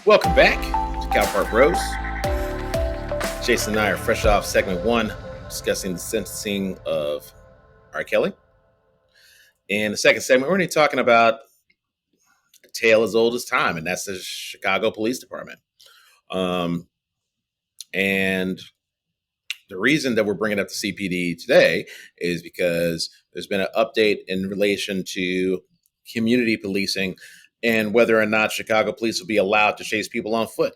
Welcome back to Cow Park Bros. Jason and I are fresh off segment 1, discussing the sentencing of R. Kelly. In the second segment, we're going to be talking about a tale as old as time, and that's the Chicago Police Department. And the reason that we're bringing up the CPD today is because there's been an update in relation to community policing and whether or not Chicago police will be allowed to chase people on foot.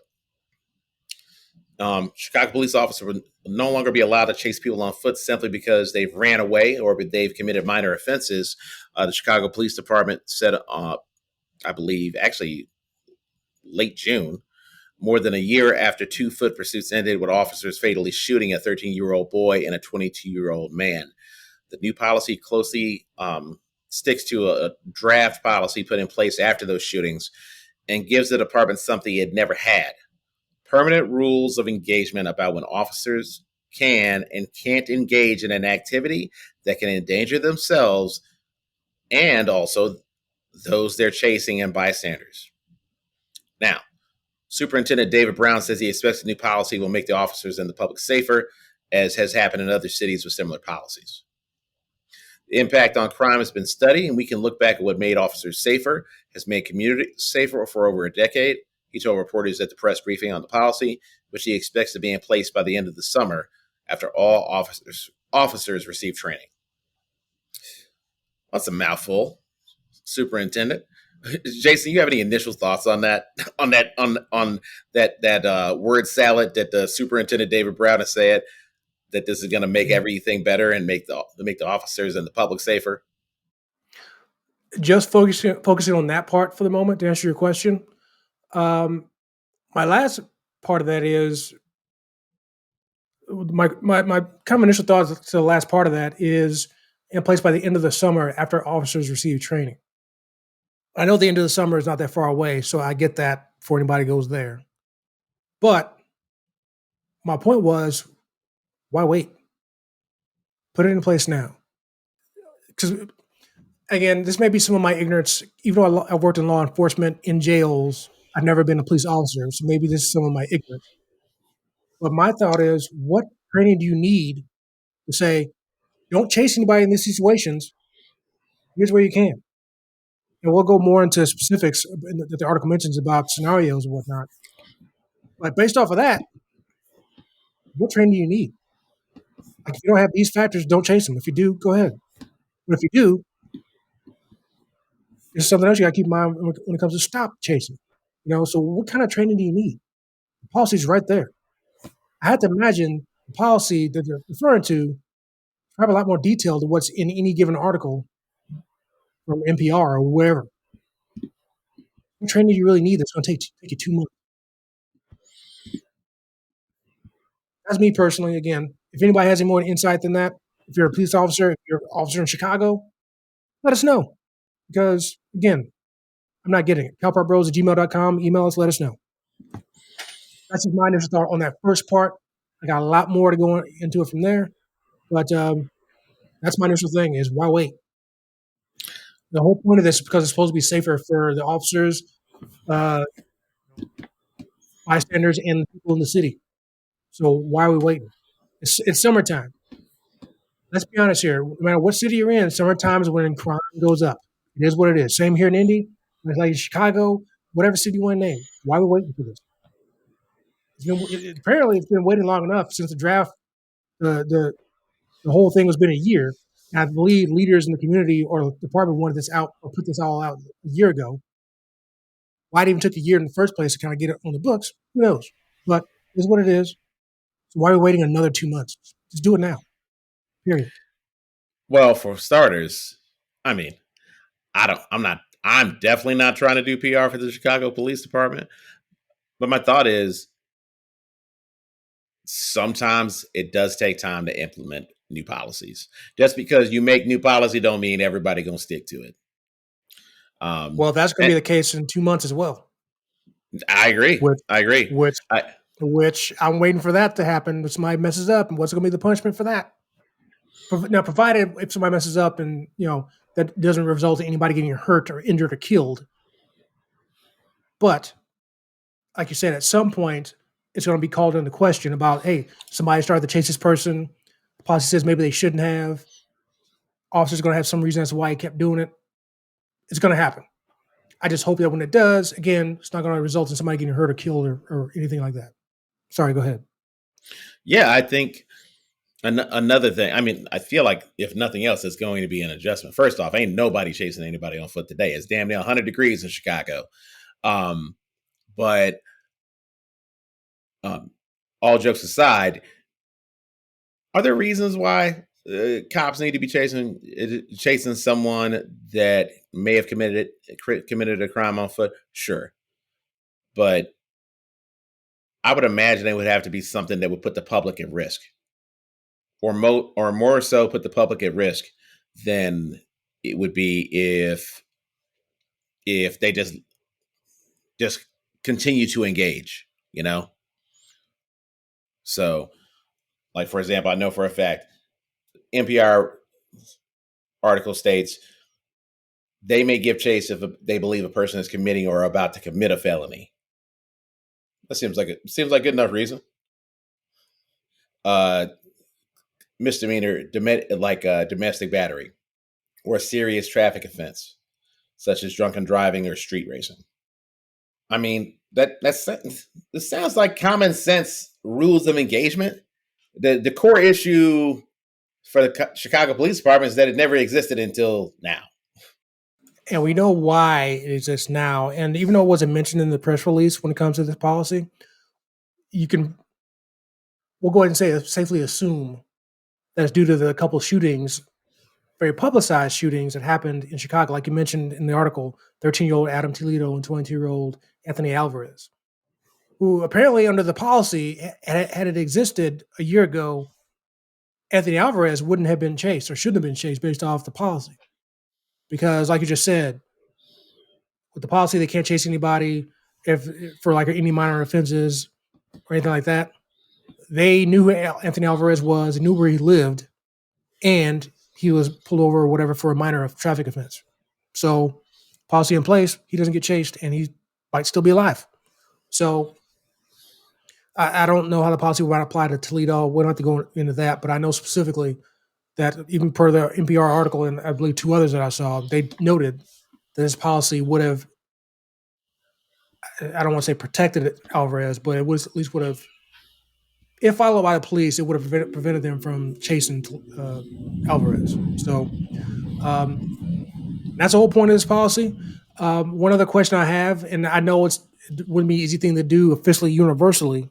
Chicago police officers will no longer be allowed to chase people on foot simply because they've ran away or they've committed minor offenses. The Chicago Police Department said, I believe, actually late June, more than a year after 2 foot pursuits ended with officers fatally shooting a 13-year-old boy and a 22-year-old man. The new policy closely sticks to a draft policy put in place after those shootings and gives the department something it never had: permanent rules of engagement about when officers can and can't engage in an activity that can endanger themselves and also those they're chasing and bystanders. Now, Superintendent David Brown says he expects the new policy will make the officers and the public safer, as has happened in other cities with similar policies. The impact on crime has been studied, and we can look back at what made officers safer, has made communities safer for over a decade. He told reporters at the press briefing on the policy, which he expects to be in place by the end of the summer after all officers receive training. That's a mouthful, Superintendent. Jason, you have any initial thoughts on that? On that word salad that the Superintendent David Brown has said, that this is going to make everything better and make the officers and the public safer? Just focusing on that part for the moment to answer your question. My last part of that is my kind of initial thoughts to the last part of that is in place by the end of the summer after officers receive training. I know the end of the summer is not that far away, so I get that before anybody goes there. But my point was, why wait? Put it in place now. Because, again, this may be some of my ignorance. Even though I've worked in law enforcement, in jails, I've never been a police officer, so maybe this is some of my ignorance. But my thought is, what training do you need to say, don't chase anybody in these situations? Here's where you can. And we'll go more into specifics that the article mentions about scenarios and whatnot. But based off of that, what training do you need? Like, if you don't have these factors, don't chase them. If you do, go ahead. But if you do, there's something else you got to keep in mind when it comes to stop chasing. So what kind of training do you need? The policy's right there. I had to imagine the policy that they're referring to have a lot more detail than what's in any given article from NPR or wherever. What training do you really need that's going to take you 2 months? That's me personally. Again, if anybody has any more insight than that, if you're a police officer, if you're an officer in Chicago, let us know. Because, again, I'm not getting it. CalParkBros@gmail.com. Email us, let us know. That's just my initial thought on that first part. I got a lot more to go into it from there. But that's my initial thing is, why wait? The whole point of this is because it's supposed to be safer for the officers, bystanders, and the people in the city. So why are we waiting? It's summertime. Let's be honest here. No matter what city you're in, summertime is when crime goes up. It is what it is. Same here in Indy, like Chicago, whatever city you want to name. Why are we waiting for this? Apparently, it's been waiting long enough since the draft. The whole thing has been a year. And I believe leaders in the community or the department wanted this out or put this all out a year ago. Why it even took a year in the first place to kind of get it on the books, who knows? But it's what it is. So why are we waiting another 2 months? Just do it now. Period. Well, for starters, I mean, I'm definitely not trying to do PR for the Chicago Police Department. But my thought is, sometimes it does take time to implement new policies. Just because you make new policy don't mean everybody going to stick to it. Well, that's going to be the case in 2 months as well. I agree. Which I'm waiting for that to happen. If somebody messes up, and what's going to be the punishment for that? Now, provided if somebody messes up and that doesn't result in anybody getting hurt or injured or killed. But like you said, at some point it's going to be called into question about, hey, somebody started to chase this person. The policy says maybe they shouldn't have. Officer's going to have some reason as to why he kept doing it. It's going to happen. I just hope that when it does, again, it's not going to result in somebody getting hurt or killed or anything like that. Sorry, go ahead. Yeah, I think another thing. I mean, I feel like if nothing else, it's going to be an adjustment. First off, ain't nobody chasing anybody on foot today. It's damn near 100 degrees in Chicago. But all jokes aside, are there reasons why cops need to be chasing someone that may have committed a crime on foot? Sure, but I would imagine it would have to be something that would put the public at risk, or more so put the public at risk than it would be if they just continue to engage. So, like, for example, I know for a fact NPR article states they may give chase if they believe a person is committing or about to commit a felony. That seems like good enough reason. Misdemeanor, like domestic battery, or a serious traffic offense, such as drunken driving or street racing. I mean, this sounds like common sense rules of engagement. The core issue for the Chicago Police Department is that it never existed until now. And we know why it exists now. And even though it wasn't mentioned in the press release when it comes to this policy, we'll go ahead and safely assume that it's due to the couple shootings, very publicized shootings that happened in Chicago. Like you mentioned in the article, 13-year-old Adam Toledo and 22-year-old Anthony Alvarez, who apparently under the policy, had it existed a year ago, Anthony Alvarez wouldn't have been chased or shouldn't have been chased based off the policy. Because like you just said, with the policy, they can't chase anybody for like any minor offenses or anything like that. They knew who Anthony Alvarez was, knew where he lived, and he was pulled over or whatever for a minor traffic offense. So, policy in place, he doesn't get chased, and he might still be alive. So, I don't know how the policy would apply to Toledo. We don't have to go into that, but I know specifically that even per the NPR article, and I believe two others that I saw, they noted that this policy would have, I don't want to say protected Alvarez, but it was at least would have, if followed by the police, it would have prevented them from chasing Alvarez. So that's the whole point of this policy. One other question I have, and I know it wouldn't be an easy thing to do officially universally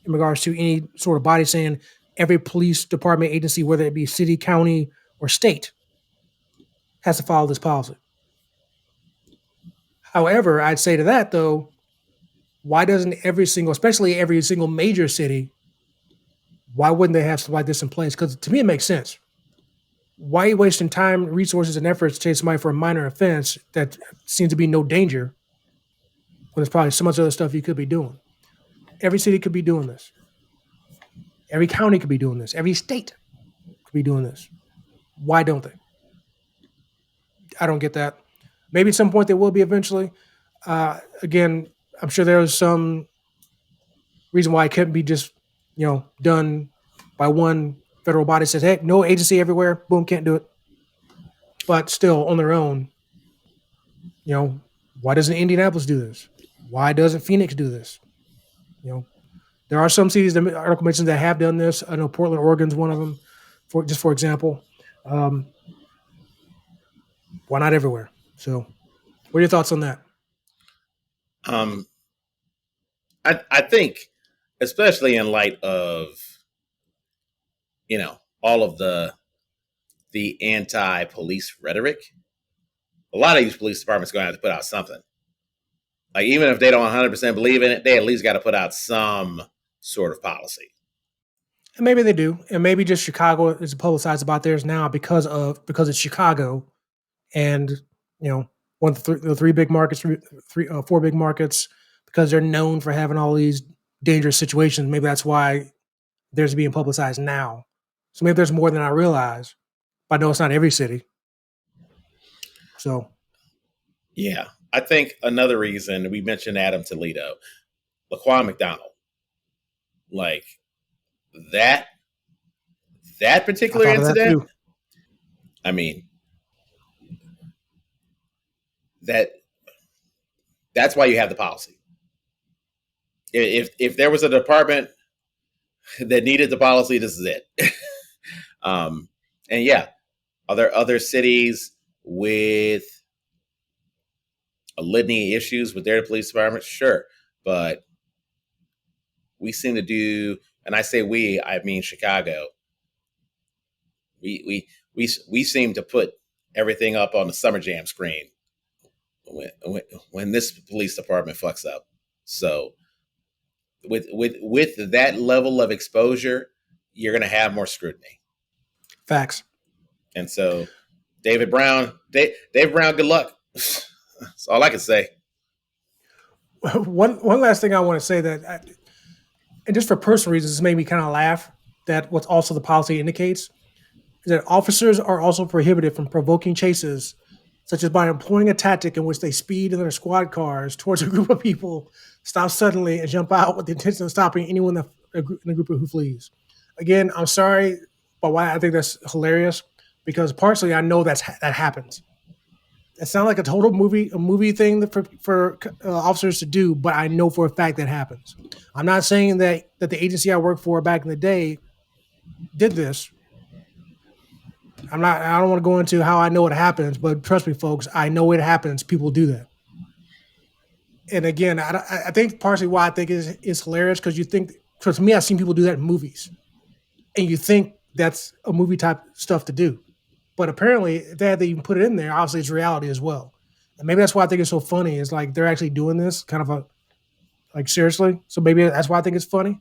in regards to any sort of body saying every police department agency, whether it be city, county, or state, has to follow this policy. However, I'd say to that though, why doesn't especially every single major city, why wouldn't they have something like this in place? Because to me, it makes sense. Why are you wasting time, resources, and efforts to chase somebody for a minor offense that seems to be no danger when there's probably so much other stuff you could be doing? Every city could be doing this. Every county could be doing this. Every state could be doing this. Why don't they? I don't get that. Maybe at some point they will be eventually. Again, I'm sure there was some reason why it couldn't be just, done by one federal body says, hey, no agency everywhere, boom, can't do it. But still, on their own, why doesn't Indianapolis do this? Why doesn't Phoenix do this? There are some cities, the article mentions, that have done this. I know Portland, Oregon's one of them, for example. Why not everywhere? So, what are your thoughts on that? I think, especially in light of all of the anti-police rhetoric, a lot of these police departments are going to have to put out something. Like, even if they don't 100% believe in it, they at least got to put out some sort of policy. And maybe they do, and maybe just Chicago is publicized about theirs now because it's Chicago, and one of the three big markets, four big markets, because they're known for having all these dangerous situations. Maybe that's why theirs is being publicized now. So maybe there's more than I realize. But I know it's not every city. So, yeah, I think another reason we mentioned Adam Toledo. Laquan McDonald. Like that that I particular thought of that incident, too. I mean, that that's why you have the policy. If there was a department that needed the policy, this is it. um, and yeah, are there other cities with a litany of issues with their police departments? Sure, but we seem to do, and I say we, I mean Chicago. We seem to put everything up on the summer jam screen when this police department fucks up. So with that level of exposure, you're going to have more scrutiny. Facts. And so, David Brown, Dave Brown, good luck. That's all I can say. One last thing I want to say and just for personal reasons, this made me kind of laugh. That what also the policy indicates is that officers are also prohibited from provoking chases, such as by employing a tactic in which they speed in their squad cars towards a group of people, stop suddenly, and jump out with the intention of stopping anyone in the group who flees. Again, I'm sorry, but why I think that's hilarious because partially I know that happens. It sounds like a movie thing for officers to do, but I know for a fact that happens. I'm not saying that the agency I worked for back in the day did this. I'm not. I don't want to go into how I know it happens, but trust me, folks, I know it happens. People do that. And again, I think partially why I think is hilarious because you think, trust me, I've seen people do that in movies, and you think that's a movie type stuff to do. But apparently, if they had to even put it in there, obviously it's reality as well. And maybe that's why I think it's so funny. Is like they're actually doing this kind of like seriously. So maybe that's why I think it's funny.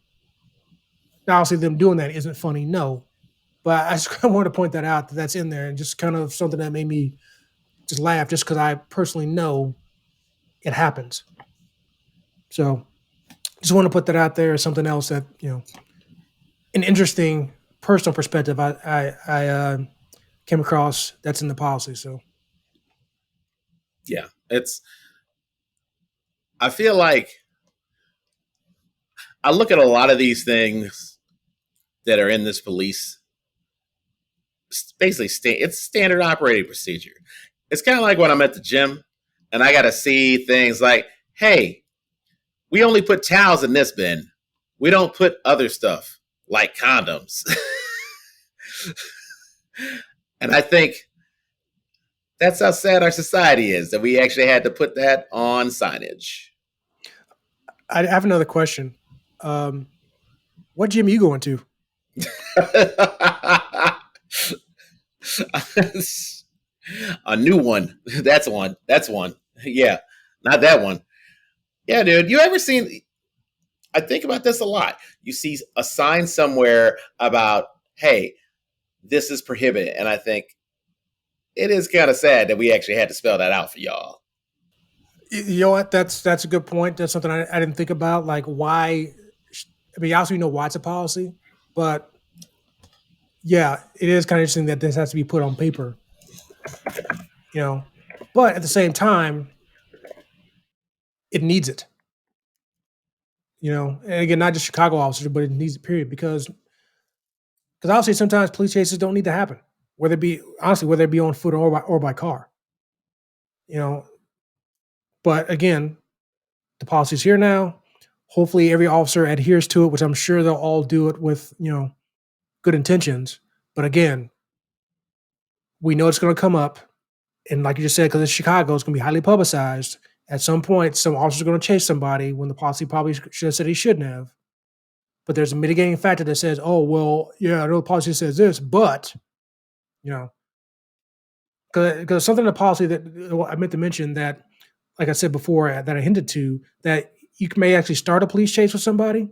Now, obviously, them doing that isn't funny, no. But I just kind of wanted to point that out that that's in there and just kind of something that made me just laugh just because I personally know it happens. So just want to put that out there as something else that, an interesting personal perspective I came across that's in the policy. So Yeah, I feel like I look at a lot of these things that are in this police. Basically, it's standard operating procedure. It's kind of like when I'm at the gym and I got to see things like, hey, we only put towels in this bin. We don't put other stuff like condoms. And I think that's how sad our society is that we actually had to put that on signage. I have another question. What gym are you going to? A new one. That's one. That's one. Yeah, not that one. Yeah, dude. You ever seen? I think about this a lot. You see a sign somewhere about, hey, this is prohibited. And I think it is kind of sad that we actually had to spell that out for y'all. You know what? That's a good point. That's something I didn't think about. Like why? I mean, also you know why it's a policy, but yeah, it is kind of interesting that this has to be put on paper. You know, but at the same time, it needs it. And again, not just Chicago officers, but it needs it. Period. Because obviously sometimes police chases don't need to happen, whether it be on foot or by car. You know, but again, the policy's here now. Hopefully, every officer adheres to it, which I'm sure they'll all do it with good intentions. But again, we know it's going to come up, and like you just said, because it's Chicago, it's going to be highly publicized. At some point, some officer's going to chase somebody when the policy probably should have said he shouldn't have. But there's a mitigating factor that says, "Oh well, yeah, I know the policy says this, but you know." Because something in the policy that I meant to mention that, like I said before, that I hinted to, that you may actually start a police chase with somebody,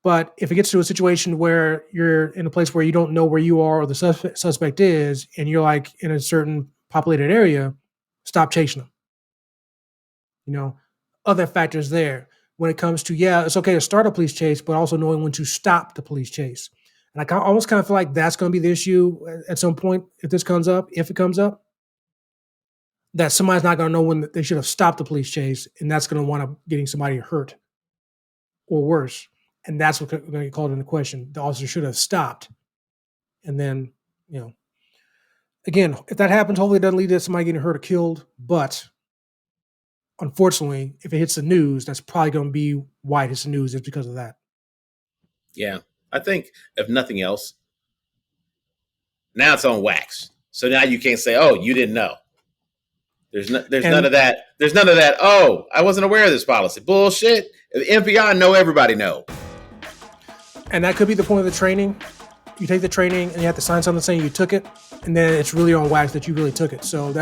but if it gets to a situation where you're in a place where you don't know where you are or the suspect is, and you're like in a certain populated area, stop chasing them. Other factors there when it comes to, yeah, it's okay to start a police chase, but also knowing when to stop the police chase. And I almost kind of feel like that's going to be the issue at some point if it comes up, that somebody's not going to know when they should have stopped the police chase, and that's going to wind up getting somebody hurt. or worse. And that's what's going to get called into question. The officer should have stopped. And then, again, if that happens, hopefully it doesn't lead to somebody getting hurt or killed. But unfortunately, if it hits the news, that's probably going to be why it hits the news, is because of that. Yeah. I think, if nothing else, now it's on wax. So now you can't say, "Oh, you didn't know." There's none of that. There's none of that. "Oh, I wasn't aware of this policy." Bullshit. The MPI know, everybody know. And that could be the point of the training. You take the training and you have to sign something saying you took it, and then it's really on wax that you really took it. So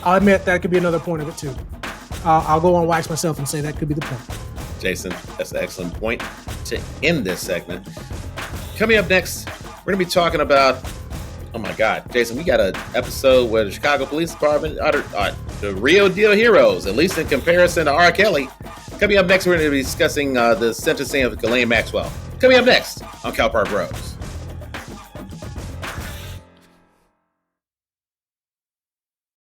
I'll admit that could be another point of it too. I'll go on wax myself and say that could be the point. Jason, that's an excellent point to end this segment. Coming up next, we're going to be talking about, oh my God, Jason, we got an episode where the Chicago Police Department are the real deal heroes, at least in comparison to R. Kelly. Coming up next, we're going to be discussing the sentencing of Ghislaine Maxwell. Coming up next on Cal Park Rose.